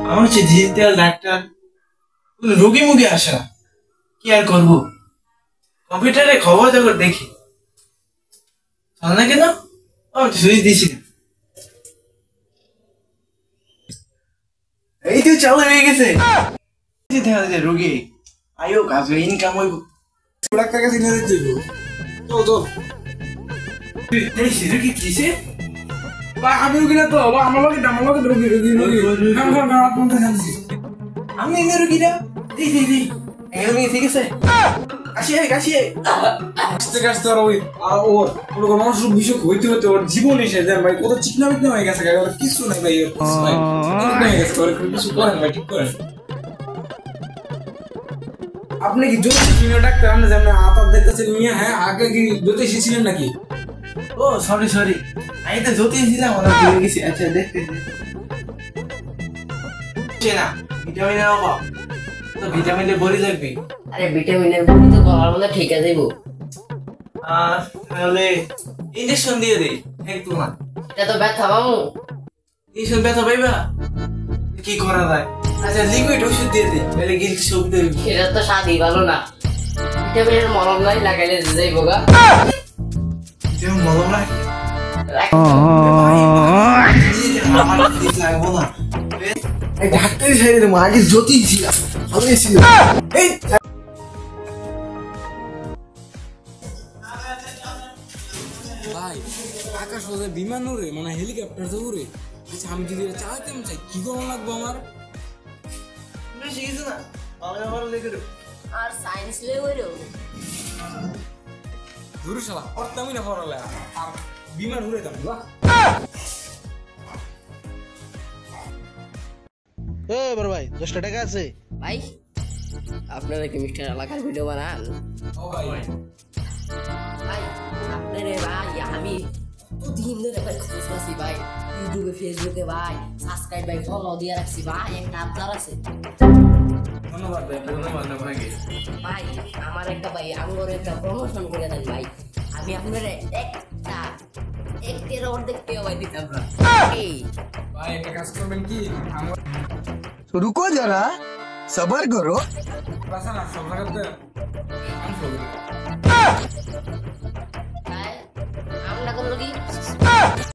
আমার হচ্ছে digital doctor, রোগী মুগী আসে না, কি আর করবো? কম্পিউটারে খবর জগৎ দেখি চল না কেন, সুইচ দিছি না, এই তো চালু হয়ে গেছে। দেখা যায় রোগী আয়ো কাজ ইনকাম হইব, ডাক্তার কাছে নিয়ে যাইব। চল চল, এই রোগী কিসে আমি রুগী না তো, আমার লগে রুগী আমি এনে রোগীটা এই ঠিক আছে, আসি আস্তে আস্তে আর ওর অসুখ বিসুখ হইতে ওর জীবন এসে দেন ভাই, কত চিকনা মিকনা হয়ে গেছে, কিছু নাই ভাই, কিছু করেন ভাই, ঠিক করেন। আপনি কি জ্যোতিষ ডাক্তার? আমরা যেমন আপাত দেখতেছেন নিয়ে, হ্যাঁ আগে কি জ্যোতিষী ছিলেন নাকি? ও সরি আমি তো জ্যোতিষ ছিলাম, ভুলে গেছি। আচ্ছা দেখতেছি না, ভিটামিনের অভাব তো, ভিটামিনের বড়ি লাগবে। আরে ভিটামিনের বড়ি তো গলার মধ্যে ঠিক আছে দেবো, তাহলে ইনজেকশন দিয়ে দেই একটু না, এটা তো ব্যথা পাবো। ইনজেকশন ব্যথা পাইবা, কি করা যায়? আচ্ছা লিকুইড ওষুধ দিয়ে দিই, তাহলে গিলতে সুবিধা হইব। সেটা তো স্বাদই ভালো না, ভিটামিনের মলম নাই, লাগাইলে যাইবো গা। যেমন মলম লাগে লাগবো না, ডাক্তারি সাইডে দেবো, আগে জ্যোতিষ ছিলাম, ভালোই ছিল। এই ভাই আকাশ হতে বিমান উড়ে, মানে হেলিকপ্টার তো উড়ে। আচ্ছা আমি যদি চালাতে চাই কি করা লাগবো আমার? শিখেছো না, বাংলা ভালো লেগে আর সায়েন্স লেগো ধরু শালা পড়তামই না পড়ালে, আর বিমান উড়ে যাবো বাহ। বড় ভাই 10 টাকা আছে ভাই, আপনারা কি মিস্টার এলাকার ভিডিও বানান? ও ভাই ভাই আপনারে ভাই আমি কতদিন ধরে ভাই খোঁজ পাচ্ছি ভাই, ইউটিউবে ফেসবুকে ভাই সাবস্ক্রাইব ভাই ফলো দিয়ে রাখছি ভাই, একটা আপনার আছে। ধন্যবাদ ভাই, ধন্যবাদ আপনাকে ভাই। আমার একটা ভাই আঙ্গুর একটা প্রমোশন করে দেন ভাই, আমি আপনারে একটা অর্ধেক পেয়ে ভাই দিতাম না। এই ভাই একটা কাজ করবেন কি, আমার रुको जरा सबर करो বাসা না সব জায়গাতে আনফলো ভাই আমরা করলো কি